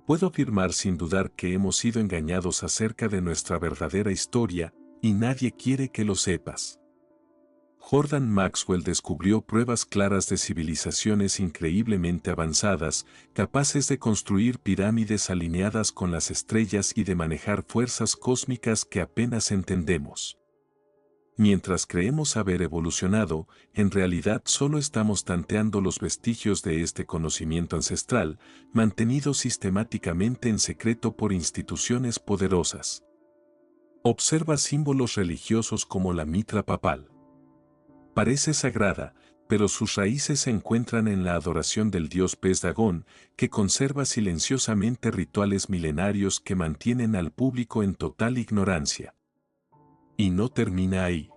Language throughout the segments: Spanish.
Puedo afirmar sin dudar que hemos sido engañados acerca de nuestra verdadera historia, y nadie quiere que lo sepas. Jordan Maxwell descubrió pruebas claras de civilizaciones increíblemente avanzadas, capaces de construir pirámides alineadas con las estrellas y de manejar fuerzas cósmicas que apenas entendemos. Mientras creemos haber evolucionado, en realidad solo estamos tanteando los vestigios de este conocimiento ancestral, mantenido sistemáticamente en secreto por instituciones poderosas. Observa símbolos religiosos como la mitra papal. Parece sagrada, pero sus raíces se encuentran en la adoración del dios pez Dagón, que conserva silenciosamente rituales milenarios que mantienen al público en total ignorancia. Y no termina ahí.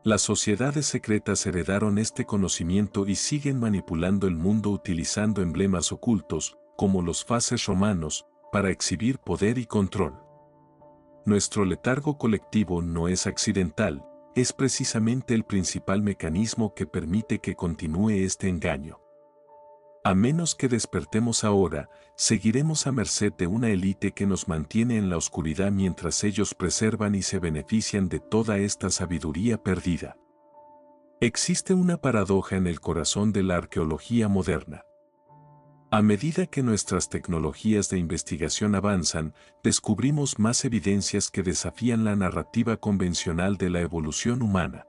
Las sociedades secretas heredaron este conocimiento y siguen manipulando el mundo utilizando emblemas ocultos, como los faces romanos, para exhibir poder y control. Nuestro letargo colectivo no es accidental, es precisamente el principal mecanismo que permite que continúe este engaño. A menos que despertemos ahora, seguiremos a merced de una élite que nos mantiene en la oscuridad mientras ellos preservan y se benefician de toda esta sabiduría perdida. Existe una paradoja en el corazón de la arqueología moderna. A medida que nuestras tecnologías de investigación avanzan, descubrimos más evidencias que desafían la narrativa convencional de la evolución humana.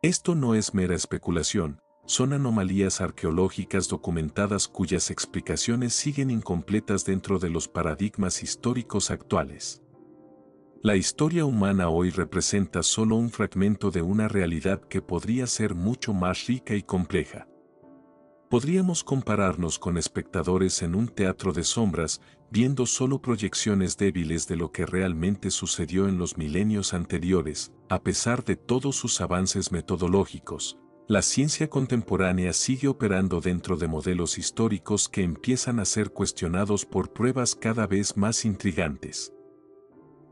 Esto no es mera especulación, son anomalías arqueológicas documentadas cuyas explicaciones siguen incompletas dentro de los paradigmas históricos actuales. La historia humana hoy representa solo un fragmento de una realidad que podría ser mucho más rica y compleja. Podríamos compararnos con espectadores en un teatro de sombras, viendo solo proyecciones débiles de lo que realmente sucedió en los milenios anteriores. A pesar de todos sus avances metodológicos, la ciencia contemporánea sigue operando dentro de modelos históricos que empiezan a ser cuestionados por pruebas cada vez más intrigantes.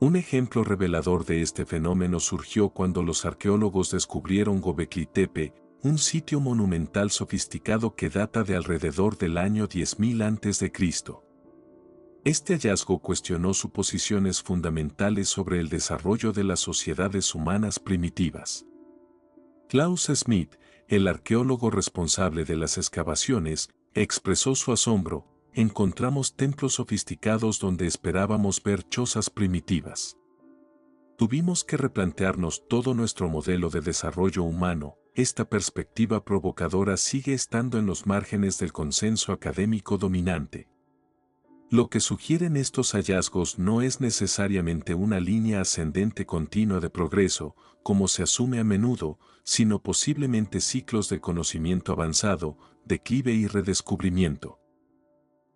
Un ejemplo revelador de este fenómeno surgió cuando los arqueólogos descubrieron Göbekli Tepe, un sitio monumental sofisticado que data de alrededor del año 10.000 a.C. Este hallazgo cuestionó suposiciones fundamentales sobre el desarrollo de las sociedades humanas primitivas. Klaus Schmidt, el arqueólogo responsable de las excavaciones, expresó su asombro: encontramos templos sofisticados donde esperábamos ver chozas primitivas. Tuvimos que replantearnos todo nuestro modelo de desarrollo humano. Esta perspectiva provocadora sigue estando en los márgenes del consenso académico dominante. Lo que sugieren estos hallazgos no es necesariamente una línea ascendente continua de progreso, como se asume a menudo, sino posiblemente ciclos de conocimiento avanzado, declive y redescubrimiento.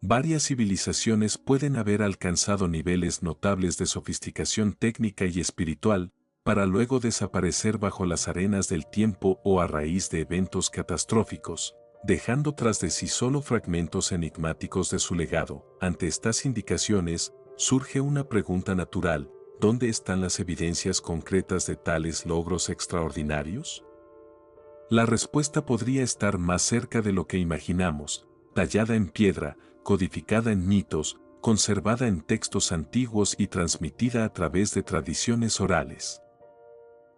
Varias civilizaciones pueden haber alcanzado niveles notables de sofisticación técnica y espiritual, para luego desaparecer bajo las arenas del tiempo o a raíz de eventos catastróficos, dejando tras de sí solo fragmentos enigmáticos de su legado. Ante estas indicaciones, surge una pregunta natural: ¿dónde están las evidencias concretas de tales logros extraordinarios? La respuesta podría estar más cerca de lo que imaginamos, tallada en piedra, codificada en mitos, conservada en textos antiguos y transmitida a través de tradiciones orales.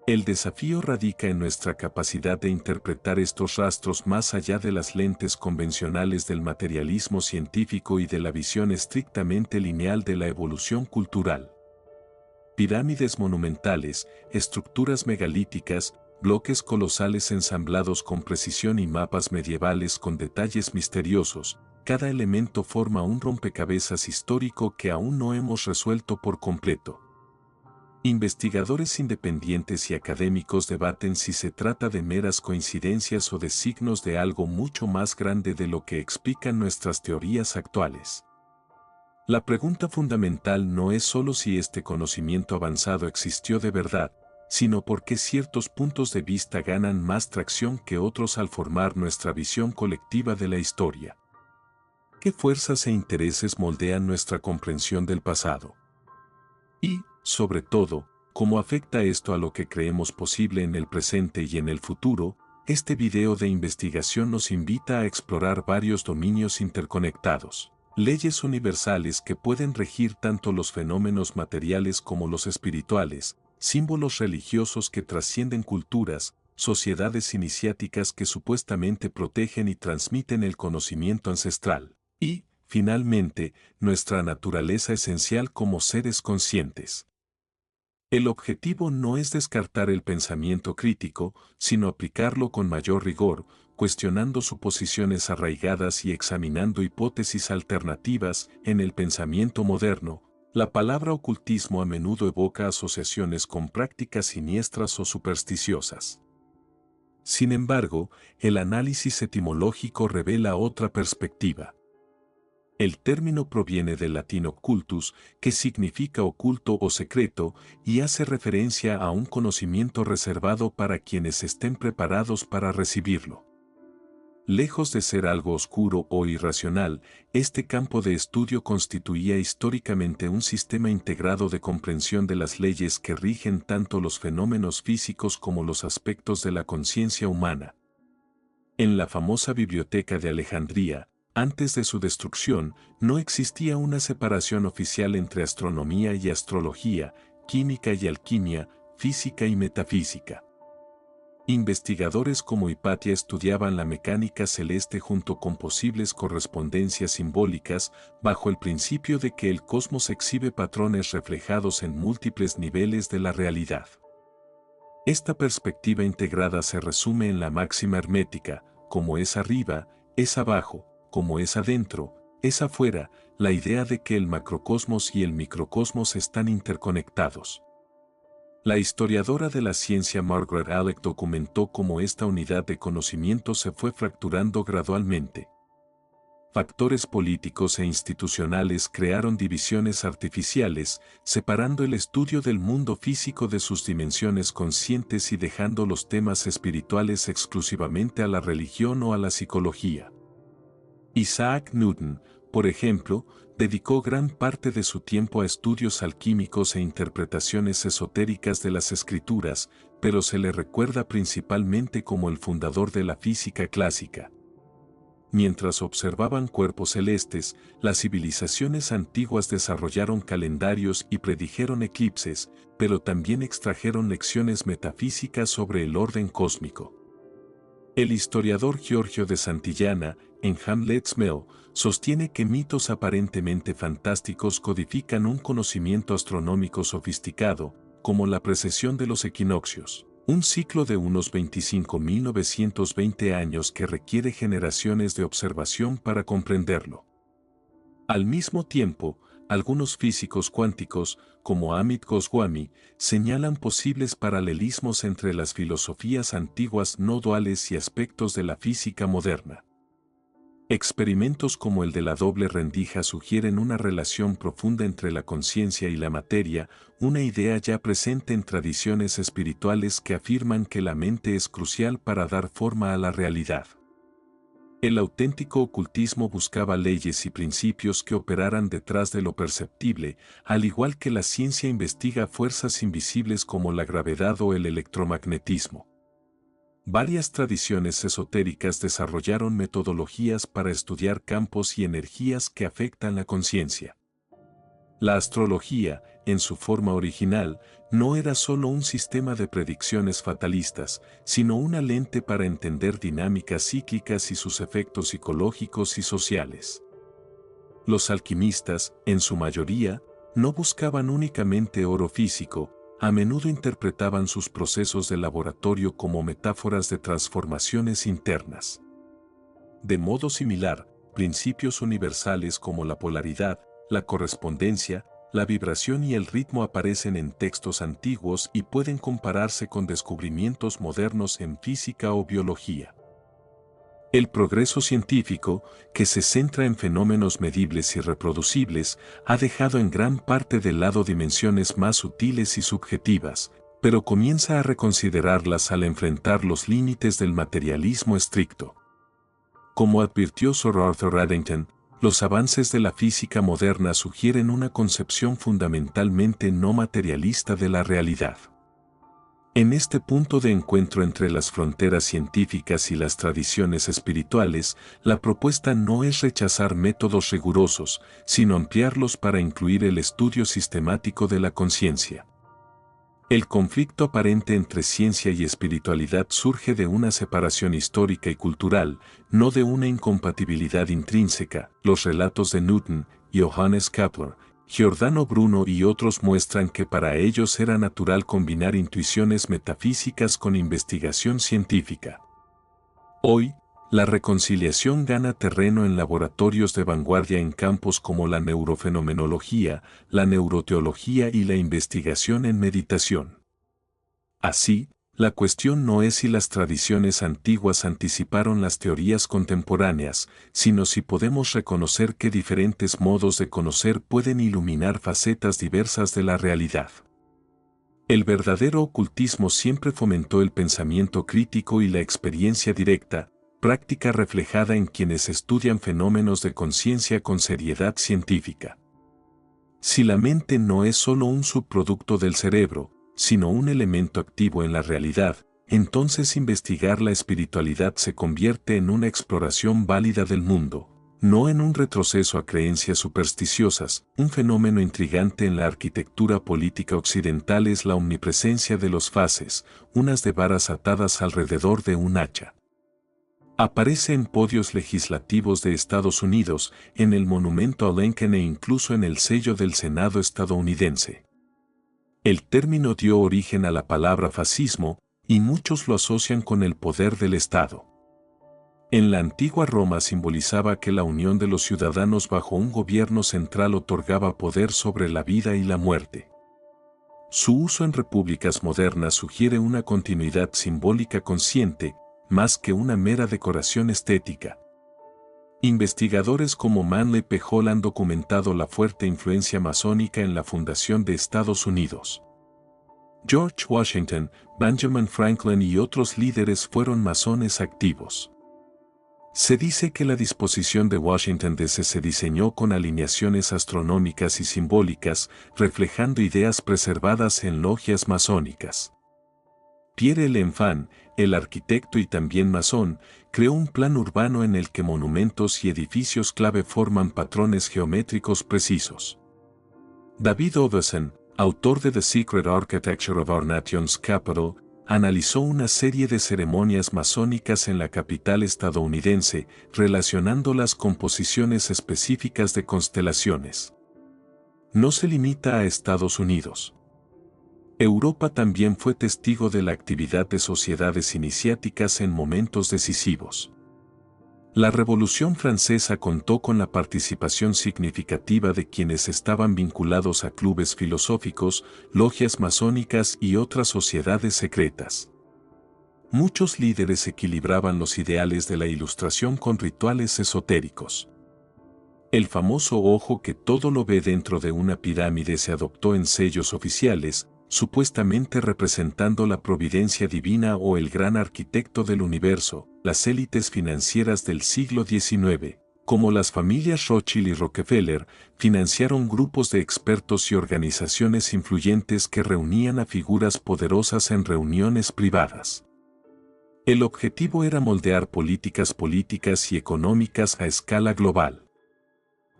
El desafío radica en nuestra capacidad de interpretar estos rastros más allá de las lentes convencionales del materialismo científico y de la visión estrictamente lineal de la evolución cultural. Pirámides monumentales, estructuras megalíticas, bloques colosales ensamblados con precisión y mapas medievales con detalles misteriosos, cada elemento forma un rompecabezas histórico que aún no hemos resuelto por completo. Investigadores independientes y académicos debaten si se trata de meras coincidencias o de signos de algo mucho más grande de lo que explican nuestras teorías actuales. La pregunta fundamental no es solo si este conocimiento avanzado existió de verdad, sino por qué ciertos puntos de vista ganan más tracción que otros al formar nuestra visión colectiva de la historia. ¿Qué fuerzas e intereses moldean nuestra comprensión del pasado? Y, sobre todo, ¿cómo afecta esto a lo que creemos posible en el presente y en el futuro? Este video de investigación nos invita a explorar varios dominios interconectados. Leyes universales que pueden regir tanto los fenómenos materiales como los espirituales, símbolos religiosos que trascienden culturas, sociedades iniciáticas que supuestamente protegen y transmiten el conocimiento ancestral, y, finalmente, nuestra naturaleza esencial como seres conscientes. El objetivo no es descartar el pensamiento crítico, sino aplicarlo con mayor rigor, cuestionando suposiciones arraigadas y examinando hipótesis alternativas. En el pensamiento moderno, la palabra ocultismo a menudo evoca asociaciones con prácticas siniestras o supersticiosas. Sin embargo, el análisis etimológico revela otra perspectiva. El término proviene del latín occultus, que significa oculto o secreto, y hace referencia a un conocimiento reservado para quienes estén preparados para recibirlo. Lejos de ser algo oscuro o irracional, este campo de estudio constituía históricamente un sistema integrado de comprensión de las leyes que rigen tanto los fenómenos físicos como los aspectos de la conciencia humana. En la famosa Biblioteca de Alejandría, antes de su destrucción, no existía una separación oficial entre astronomía y astrología, química y alquimia, física y metafísica. Investigadores como Hipatia estudiaban la mecánica celeste junto con posibles correspondencias simbólicas, bajo el principio de que el cosmos exhibe patrones reflejados en múltiples niveles de la realidad. Esta perspectiva integrada se resume en la máxima hermética: como es arriba, es abajo; como es adentro, es afuera, la idea de que el macrocosmos y el microcosmos están interconectados. La historiadora de la ciencia Margaret Alec documentó cómo esta unidad de conocimiento se fue fracturando gradualmente. Factores políticos e institucionales crearon divisiones artificiales, separando el estudio del mundo físico de sus dimensiones conscientes y dejando los temas espirituales exclusivamente a la religión o a la psicología. Isaac Newton, por ejemplo, dedicó gran parte de su tiempo a estudios alquímicos e interpretaciones esotéricas de las escrituras, pero se le recuerda principalmente como el fundador de la física clásica. Mientras observaban cuerpos celestes, las civilizaciones antiguas desarrollaron calendarios y predijeron eclipses, pero también extrajeron lecciones metafísicas sobre el orden cósmico. El historiador Giorgio de Santillana, en Hamlet's Mill, sostiene que mitos aparentemente fantásticos codifican un conocimiento astronómico sofisticado, como la precesión de los equinoccios, un ciclo de unos 25.920 años que requiere generaciones de observación para comprenderlo. Al mismo tiempo, algunos físicos cuánticos, como Amit Goswami, señalan posibles paralelismos entre las filosofías antiguas no duales y aspectos de la física moderna. Experimentos como el de la doble rendija sugieren una relación profunda entre la conciencia y la materia, una idea ya presente en tradiciones espirituales que afirman que la mente es crucial para dar forma a la realidad. El auténtico ocultismo buscaba leyes y principios que operaran detrás de lo perceptible, al igual que la ciencia investiga fuerzas invisibles como la gravedad o el electromagnetismo. Varias tradiciones esotéricas desarrollaron metodologías para estudiar campos y energías que afectan la conciencia. La astrología, en su forma original, no era solo un sistema de predicciones fatalistas, sino una lente para entender dinámicas cíclicas y sus efectos psicológicos y sociales. Los alquimistas, en su mayoría, no buscaban únicamente oro físico, a menudo interpretaban sus procesos de laboratorio como metáforas de transformaciones internas. De modo similar, principios universales como la polaridad, la correspondencia, la vibración y el ritmo aparecen en textos antiguos y pueden compararse con descubrimientos modernos en física o biología. El progreso científico, que se centra en fenómenos medibles y reproducibles, ha dejado en gran parte de lado dimensiones más sutiles y subjetivas, pero comienza a reconsiderarlas al enfrentar los límites del materialismo estricto. Como advirtió Sir Arthur Eddington, los avances de la física moderna sugieren una concepción fundamentalmente no materialista de la realidad. En este punto de encuentro entre las fronteras científicas y las tradiciones espirituales, la propuesta no es rechazar métodos rigurosos, sino ampliarlos para incluir el estudio sistemático de la conciencia. El conflicto aparente entre ciencia y espiritualidad surge de una separación histórica y cultural, no de una incompatibilidad intrínseca. Los relatos de Newton, Johannes Kepler, Giordano Bruno y otros muestran que para ellos era natural combinar intuiciones metafísicas con investigación científica. Hoy, la reconciliación gana terreno en laboratorios de vanguardia en campos como la neurofenomenología, la neuroteología y la investigación en meditación. Así, la cuestión no es si las tradiciones antiguas anticiparon las teorías contemporáneas, sino si podemos reconocer que diferentes modos de conocer pueden iluminar facetas diversas de la realidad. El verdadero ocultismo siempre fomentó el pensamiento crítico y la experiencia directa, práctica reflejada en quienes estudian fenómenos de conciencia con seriedad científica. Si la mente no es solo un subproducto del cerebro, sino un elemento activo en la realidad, entonces investigar la espiritualidad se convierte en una exploración válida del mundo, no en un retroceso a creencias supersticiosas. Un fenómeno intrigante en la arquitectura política occidental es la omnipresencia de los faces, unas de varas atadas alrededor de un hacha. Aparece en podios legislativos de Estados Unidos, en el monumento a Lincoln e incluso en el sello del Senado estadounidense. El término dio origen a la palabra fascismo, y muchos lo asocian con el poder del Estado. En la antigua Roma simbolizaba que la unión de los ciudadanos bajo un gobierno central otorgaba poder sobre la vida y la muerte. Su uso en repúblicas modernas sugiere una continuidad simbólica consciente, más que una mera decoración estética. Investigadores como Manly P. Hall han documentado la fuerte influencia masónica en la fundación de Estados Unidos. George Washington, Benjamin Franklin y otros líderes fueron masones activos. Se dice que la disposición de Washington DC se diseñó con alineaciones astronómicas y simbólicas, reflejando ideas preservadas en logias masónicas. Pierre L'Enfant, el arquitecto y también masón, creó un plan urbano en el que monumentos y edificios clave forman patrones geométricos precisos. David Oveson, autor de The Secret Architecture of Our Nation's Capital, analizó una serie de ceremonias masónicas en la capital estadounidense, relacionándolas con posiciones específicas de constelaciones. No se limita a Estados Unidos. Europa también fue testigo de la actividad de sociedades iniciáticas en momentos decisivos. La Revolución Francesa contó con la participación significativa de quienes estaban vinculados a clubes filosóficos, logias masónicas y otras sociedades secretas. Muchos líderes equilibraban los ideales de la Ilustración con rituales esotéricos. El famoso ojo que todo lo ve dentro de una pirámide se adoptó en sellos oficiales, supuestamente representando la providencia divina o el gran arquitecto del universo. Las élites financieras del siglo XIX, como las familias Rothschild y Rockefeller, financiaron grupos de expertos y organizaciones influyentes que reunían a figuras poderosas en reuniones privadas. El objetivo era moldear políticas y económicas a escala global.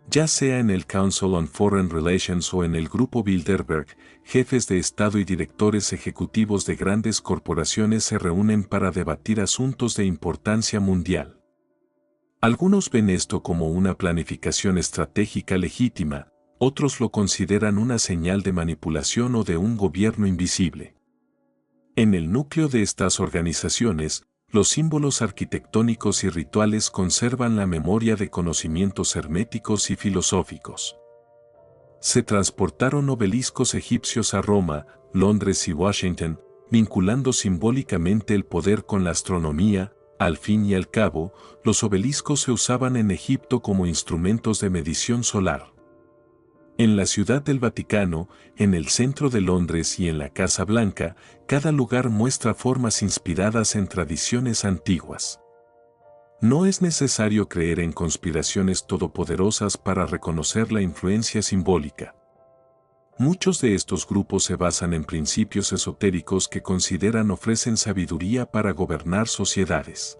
Ya sea en el Council on Foreign Relations o en el Grupo Bilderberg, jefes de Estado y directores ejecutivos de grandes corporaciones se reúnen para debatir asuntos de importancia mundial. Algunos ven esto como una planificación estratégica legítima, otros lo consideran una señal de manipulación o de un gobierno invisible. En el núcleo de estas organizaciones, los símbolos arquitectónicos y rituales conservan la memoria de conocimientos herméticos y filosóficos. Se transportaron obeliscos egipcios a Roma, Londres y Washington, vinculando simbólicamente el poder con la astronomía. Al fin y al cabo, los obeliscos se usaban en Egipto como instrumentos de medición solar. En la Ciudad del Vaticano, en el centro de Londres y en la Casa Blanca, cada lugar muestra formas inspiradas en tradiciones antiguas. No es necesario creer en conspiraciones todopoderosas para reconocer la influencia simbólica. Muchos de estos grupos se basan en principios esotéricos que consideran ofrecen sabiduría para gobernar sociedades.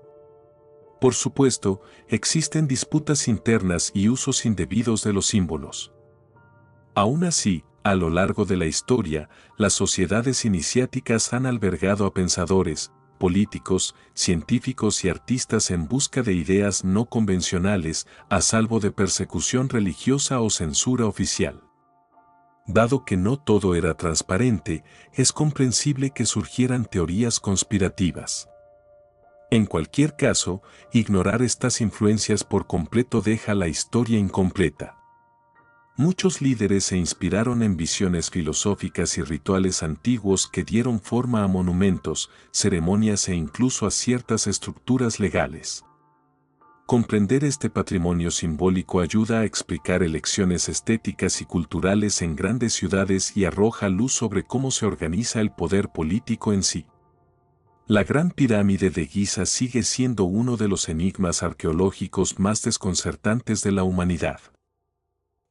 Por supuesto, existen disputas internas y usos indebidos de los símbolos. Aún así, a lo largo de la historia, las sociedades iniciáticas han albergado a pensadores, políticos, científicos y artistas en busca de ideas no convencionales, a salvo de persecución religiosa o censura oficial. Dado que no todo era transparente, es comprensible que surgieran teorías conspirativas. En cualquier caso, ignorar estas influencias por completo deja la historia incompleta. Muchos líderes se inspiraron en visiones filosóficas y rituales antiguos que dieron forma a monumentos, ceremonias e incluso a ciertas estructuras legales. Comprender este patrimonio simbólico ayuda a explicar elecciones estéticas y culturales en grandes ciudades y arroja luz sobre cómo se organiza el poder político en sí. La Gran Pirámide de Giza sigue siendo uno de los enigmas arqueológicos más desconcertantes de la humanidad.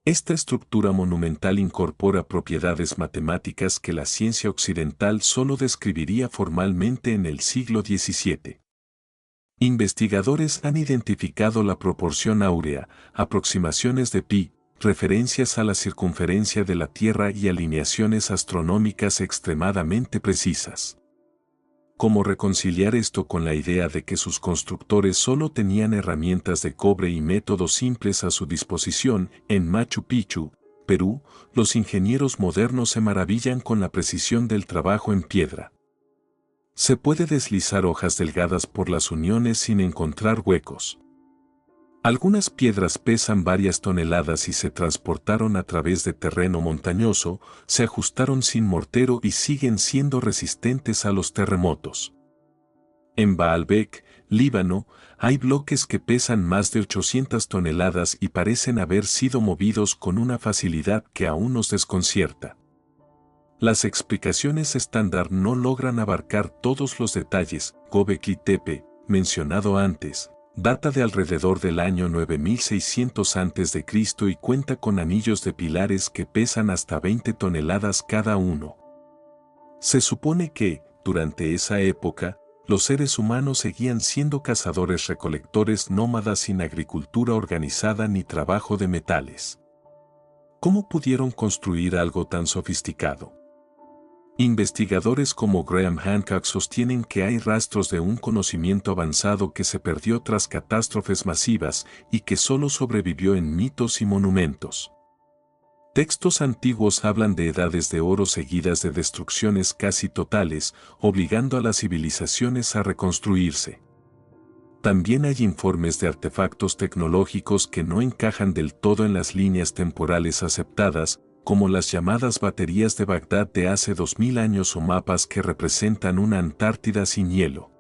Esta estructura monumental incorpora propiedades matemáticas que la ciencia occidental solo describiría formalmente en el siglo XVII. Investigadores han identificado la proporción áurea, aproximaciones de pi, referencias a la circunferencia de la Tierra y alineaciones astronómicas extremadamente precisas. ¿Cómo reconciliar esto con la idea de que sus constructores solo tenían herramientas de cobre y métodos simples a su disposición? En Machu Picchu, Perú, los ingenieros modernos se maravillan con la precisión del trabajo en piedra. Se puede deslizar hojas delgadas por las uniones sin encontrar huecos. Algunas piedras pesan varias toneladas y se transportaron a través de terreno montañoso, se ajustaron sin mortero y siguen siendo resistentes a los terremotos. En Baalbek, Líbano, hay bloques que pesan más de 800 toneladas y parecen haber sido movidos con una facilidad que aún nos desconcierta. Las explicaciones estándar no logran abarcar todos los detalles. Göbekli Tepe, mencionado antes, data de alrededor del año 9600 a.C. y cuenta con anillos de pilares que pesan hasta 20 toneladas cada uno. Se supone que, durante esa época, los seres humanos seguían siendo cazadores-recolectores nómadas sin agricultura organizada ni trabajo de metales. ¿Cómo pudieron construir algo tan sofisticado? Investigadores como Graham Hancock sostienen que hay rastros de un conocimiento avanzado que se perdió tras catástrofes masivas y que solo sobrevivió en mitos y monumentos. Textos antiguos hablan de edades de oro seguidas de destrucciones casi totales, obligando a las civilizaciones a reconstruirse. También hay informes de artefactos tecnológicos que no encajan del todo en las líneas temporales aceptadas, como las llamadas baterías de Bagdad de hace 2000 años o mapas que representan una Antártida sin hielo.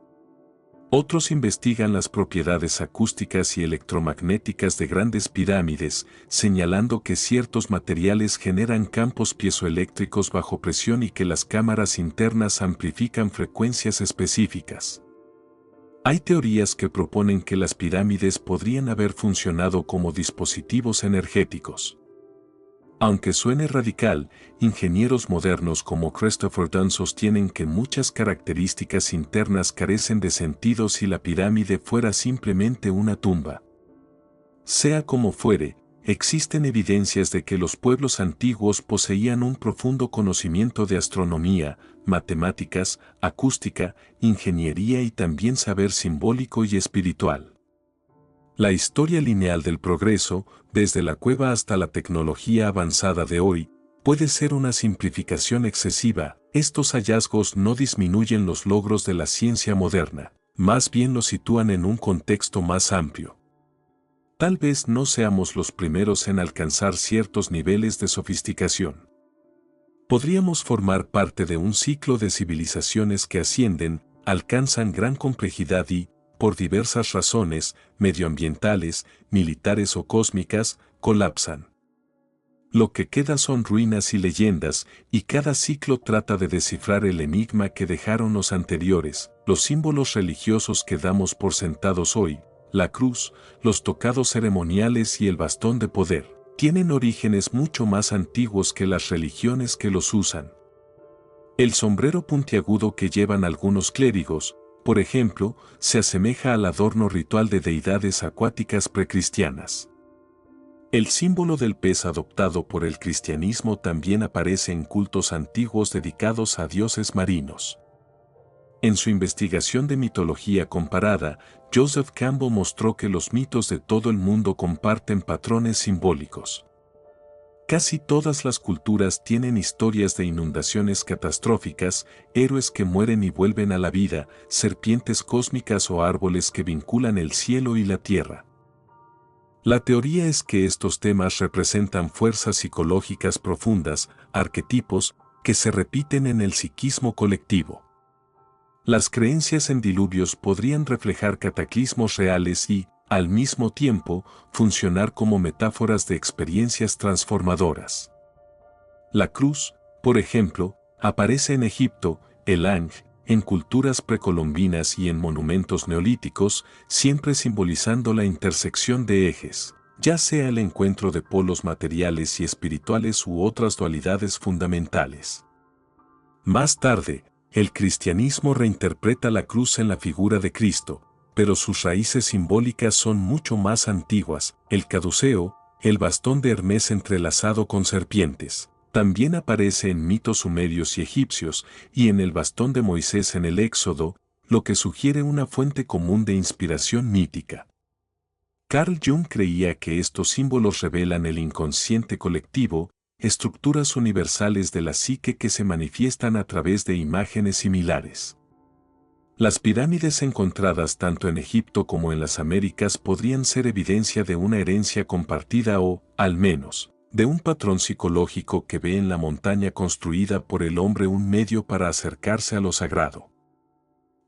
Otros investigan las propiedades acústicas y electromagnéticas de grandes pirámides, señalando que ciertos materiales generan campos piezoeléctricos bajo presión y que las cámaras internas amplifican frecuencias específicas. Hay teorías que proponen que las pirámides podrían haber funcionado como dispositivos energéticos. Aunque suene radical, ingenieros modernos como Christopher Dunn sostienen que muchas características internas carecen de sentido si la pirámide fuera simplemente una tumba. Sea como fuere, existen evidencias de que los pueblos antiguos poseían un profundo conocimiento de astronomía, matemáticas, acústica, ingeniería y también saber simbólico y espiritual. La historia lineal del progreso, desde la cueva hasta la tecnología avanzada de hoy, puede ser una simplificación excesiva. Estos hallazgos no disminuyen los logros de la ciencia moderna, más bien los sitúan en un contexto más amplio. Tal vez no seamos los primeros en alcanzar ciertos niveles de sofisticación. Podríamos formar parte de un ciclo de civilizaciones que ascienden, alcanzan gran complejidad y, por diversas razones, medioambientales, militares o cósmicas, colapsan. Lo que queda son ruinas y leyendas, y cada ciclo trata de descifrar el enigma que dejaron los anteriores, los símbolos religiosos que damos por sentados hoy, la cruz, los tocados ceremoniales y el bastón de poder, tienen orígenes mucho más antiguos que las religiones que los usan. El sombrero puntiagudo que llevan algunos clérigos, por ejemplo, se asemeja al adorno ritual de deidades acuáticas precristianas. El símbolo del pez adoptado por el cristianismo también aparece en cultos antiguos dedicados a dioses marinos. En su investigación de mitología comparada, Joseph Campbell mostró que los mitos de todo el mundo comparten patrones simbólicos. Casi todas las culturas tienen historias de inundaciones catastróficas, héroes que mueren y vuelven a la vida, serpientes cósmicas o árboles que vinculan el cielo y la tierra. La teoría es que estos temas representan fuerzas psicológicas profundas, arquetipos, que se repiten en el psiquismo colectivo. Las creencias en diluvios podrían reflejar cataclismos reales y, al mismo tiempo, funcionar como metáforas de experiencias transformadoras. La cruz, por ejemplo, aparece en Egipto, el ángel, en culturas precolombinas y en monumentos neolíticos, siempre simbolizando la intersección de ejes, ya sea el encuentro de polos materiales y espirituales u otras dualidades fundamentales. Más tarde, el cristianismo reinterpreta la cruz en la figura de Cristo, pero sus raíces simbólicas son mucho más antiguas. El caduceo, el bastón de Hermes entrelazado con serpientes, también aparece en mitos sumerios y egipcios y en el bastón de Moisés en el Éxodo, lo que sugiere una fuente común de inspiración mítica. Carl Jung creía que estos símbolos revelan el inconsciente colectivo, estructuras universales de la psique que se manifiestan a través de imágenes similares. Las pirámides encontradas tanto en Egipto como en las Américas podrían ser evidencia de una herencia compartida o, al menos, de un patrón psicológico que ve en la montaña construida por el hombre un medio para acercarse a lo sagrado.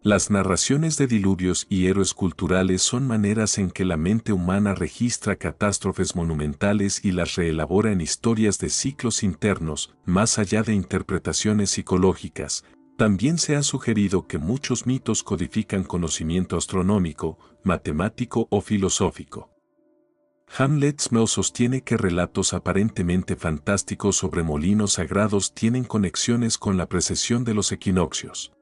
Las narraciones de diluvios y héroes culturales son maneras en que la mente humana registra catástrofes monumentales y las reelabora en historias de ciclos internos, más allá de interpretaciones psicológicas. También se ha sugerido que muchos mitos codifican conocimiento astronómico, matemático o filosófico. Hamlet sostiene que relatos aparentemente fantásticos sobre molinos sagrados tienen conexiones con la precesión de los equinoccios.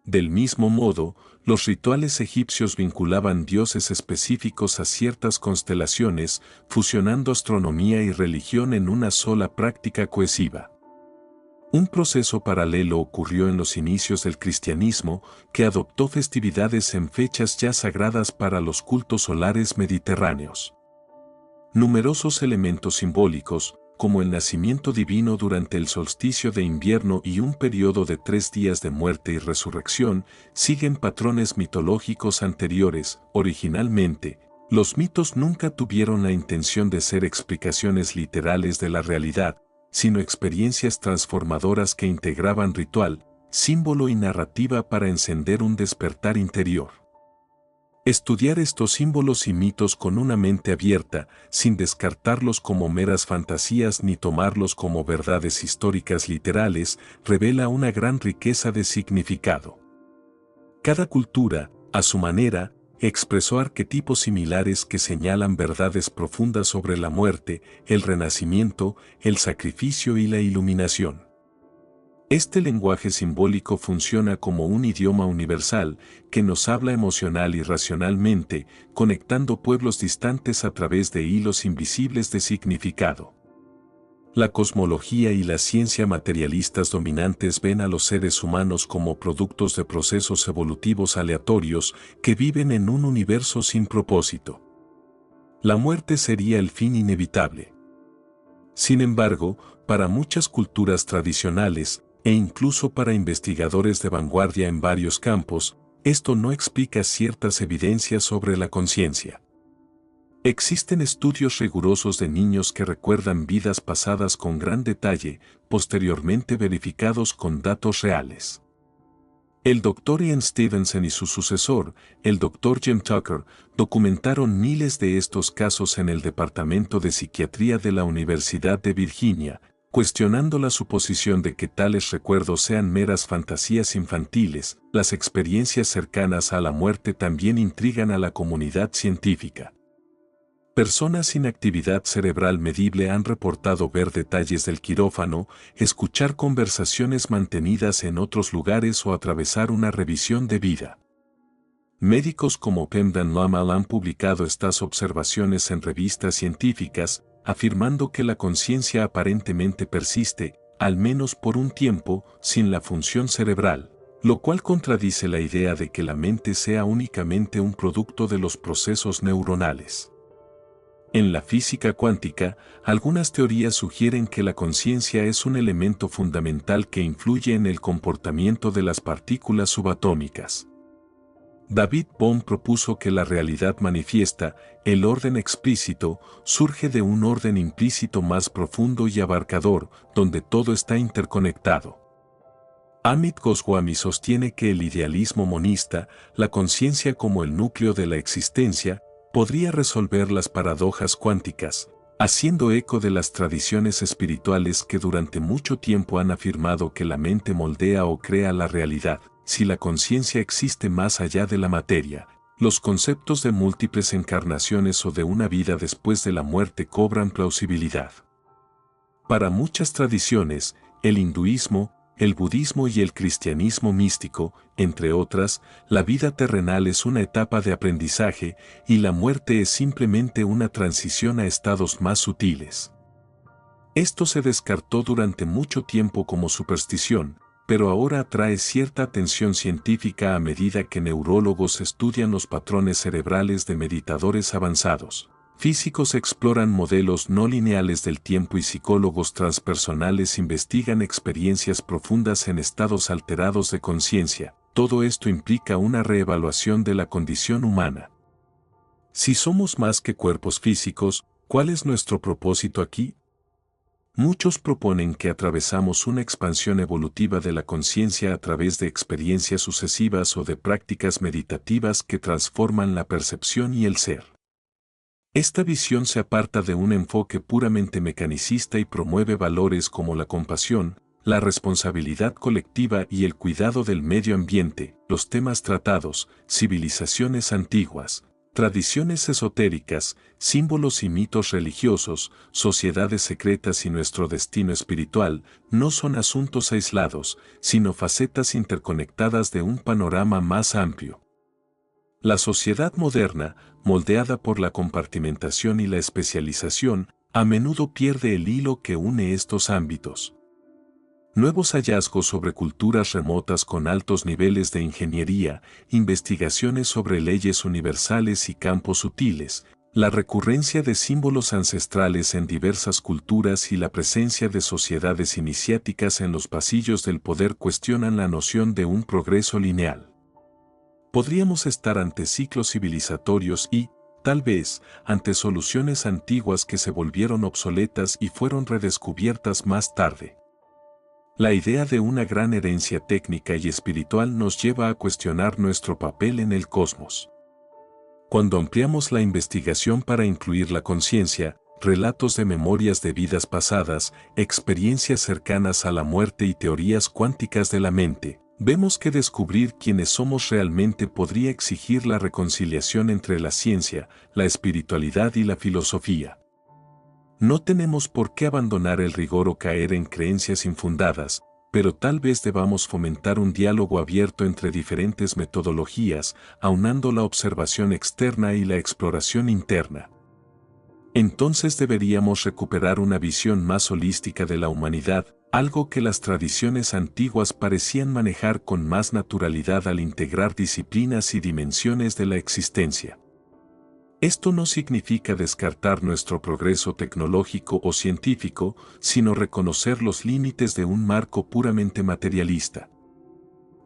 Del mismo modo, los rituales egipcios vinculaban dioses específicos a ciertas constelaciones, fusionando astronomía y religión en una sola práctica cohesiva. Un proceso paralelo ocurrió en los inicios del cristianismo, que adoptó festividades en fechas ya sagradas para los cultos solares mediterráneos. Numerosos elementos simbólicos, como el nacimiento divino durante el solsticio de invierno y un periodo de 3 días de muerte y resurrección, siguen patrones mitológicos anteriores. Originalmente, los mitos nunca tuvieron la intención de ser explicaciones literales de la realidad, sino experiencias transformadoras que integraban ritual, símbolo y narrativa para encender un despertar interior. Estudiar estos símbolos y mitos con una mente abierta, sin descartarlos como meras fantasías ni tomarlos como verdades históricas literales, revela una gran riqueza de significado. Cada cultura, a su manera, expresó arquetipos similares que señalan verdades profundas sobre la muerte, el renacimiento, el sacrificio y la iluminación. Este lenguaje simbólico funciona como un idioma universal que nos habla emocional y racionalmente, conectando pueblos distantes a través de hilos invisibles de significado. La cosmología y la ciencia materialistas dominantes ven a los seres humanos como productos de procesos evolutivos aleatorios que viven en un universo sin propósito. La muerte sería el fin inevitable. Sin embargo, para muchas culturas tradicionales, e incluso para investigadores de vanguardia en varios campos, esto no explica ciertas evidencias sobre la conciencia. Existen estudios rigurosos de niños que recuerdan vidas pasadas con gran detalle, posteriormente verificados con datos reales. El Dr. Ian Stevenson y su sucesor, el Dr. Jim Tucker, documentaron miles de estos casos en el Departamento de Psiquiatría de la Universidad de Virginia, cuestionando la suposición de que tales recuerdos sean meras fantasías infantiles. Las experiencias cercanas a la muerte también intrigan a la comunidad científica. Personas sin actividad cerebral medible han reportado ver detalles del quirófano, escuchar conversaciones mantenidas en otros lugares o atravesar una revisión de vida. Médicos como Pemdan Lamal han publicado estas observaciones en revistas científicas, afirmando que la conciencia aparentemente persiste, al menos por un tiempo, sin la función cerebral, lo cual contradice la idea de que la mente sea únicamente un producto de los procesos neuronales. En la física cuántica, algunas teorías sugieren que la conciencia es un elemento fundamental que influye en el comportamiento de las partículas subatómicas. David Bohm propuso que la realidad manifiesta, el orden explícito, surge de un orden implícito más profundo y abarcador, donde todo está interconectado. Amit Goswami sostiene que el idealismo monista, la conciencia como el núcleo de la existencia, podría resolver las paradojas cuánticas, haciendo eco de las tradiciones espirituales que durante mucho tiempo han afirmado que la mente moldea o crea la realidad. Si la conciencia existe más allá de la materia, los conceptos de múltiples encarnaciones o de una vida después de la muerte cobran plausibilidad. Para muchas tradiciones, el hinduismo, el budismo y el cristianismo místico, entre otras, la vida terrenal es una etapa de aprendizaje y la muerte es simplemente una transición a estados más sutiles. Esto se descartó durante mucho tiempo como superstición, pero ahora atrae cierta atención científica a medida que neurólogos estudian los patrones cerebrales de meditadores avanzados. Físicos exploran modelos no lineales del tiempo y psicólogos transpersonales investigan experiencias profundas en estados alterados de conciencia. Todo esto implica una reevaluación de la condición humana. Si somos más que cuerpos físicos, ¿cuál es nuestro propósito aquí? Muchos proponen que atravesamos una expansión evolutiva de la conciencia a través de experiencias sucesivas o de prácticas meditativas que transforman la percepción y el ser. Esta visión se aparta de un enfoque puramente mecanicista y promueve valores como la compasión, la responsabilidad colectiva y el cuidado del medio ambiente. Los temas tratados, civilizaciones antiguas, tradiciones esotéricas, símbolos y mitos religiosos, sociedades secretas y nuestro destino espiritual, no son asuntos aislados, sino facetas interconectadas de un panorama más amplio. La sociedad moderna, moldeada por la compartimentación y la especialización, a menudo pierde el hilo que une estos ámbitos. Nuevos hallazgos sobre culturas remotas con altos niveles de ingeniería, investigaciones sobre leyes universales y campos sutiles, la recurrencia de símbolos ancestrales en diversas culturas y la presencia de sociedades iniciáticas en los pasillos del poder cuestionan la noción de un progreso lineal. Podríamos estar ante ciclos civilizatorios y, tal vez, ante soluciones antiguas que se volvieron obsoletas y fueron redescubiertas más tarde. La idea de una gran herencia técnica y espiritual nos lleva a cuestionar nuestro papel en el cosmos. Cuando ampliamos la investigación para incluir la conciencia, relatos de memorias de vidas pasadas, experiencias cercanas a la muerte y teorías cuánticas de la mente, vemos que descubrir quiénes somos realmente podría exigir la reconciliación entre la ciencia, la espiritualidad y la filosofía. No tenemos por qué abandonar el rigor o caer en creencias infundadas, pero tal vez debamos fomentar un diálogo abierto entre diferentes metodologías, aunando la observación externa y la exploración interna. Entonces deberíamos recuperar una visión más holística de la humanidad, algo que las tradiciones antiguas parecían manejar con más naturalidad al integrar disciplinas y dimensiones de la existencia. Esto no significa descartar nuestro progreso tecnológico o científico, sino reconocer los límites de un marco puramente materialista.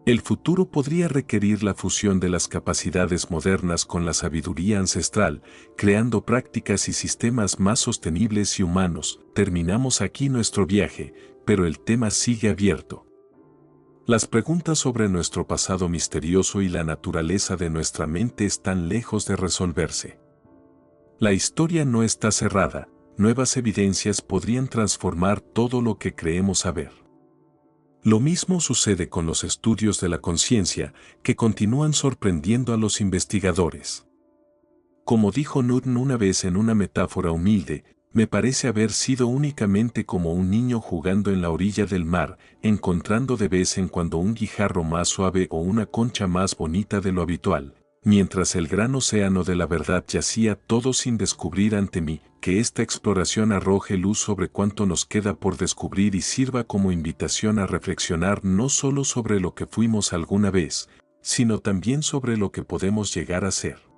El futuro podría requerir la fusión de las capacidades modernas con la sabiduría ancestral, creando prácticas y sistemas más sostenibles y humanos. Terminamos aquí nuestro viaje, pero el tema sigue abierto. Las preguntas sobre nuestro pasado misterioso y la naturaleza de nuestra mente están lejos de resolverse. La historia no está cerrada, nuevas evidencias podrían transformar todo lo que creemos saber. Lo mismo sucede con los estudios de la conciencia, que continúan sorprendiendo a los investigadores. Como dijo Newton una vez en una metáfora humilde, me parece haber sido únicamente como un niño jugando en la orilla del mar, encontrando de vez en cuando un guijarro más suave o una concha más bonita de lo habitual, mientras el gran océano de la verdad yacía todo sin descubrir ante mí. Que esta exploración arroje luz sobre cuánto nos queda por descubrir y sirva como invitación a reflexionar no solo sobre lo que fuimos alguna vez, sino también sobre lo que podemos llegar a ser.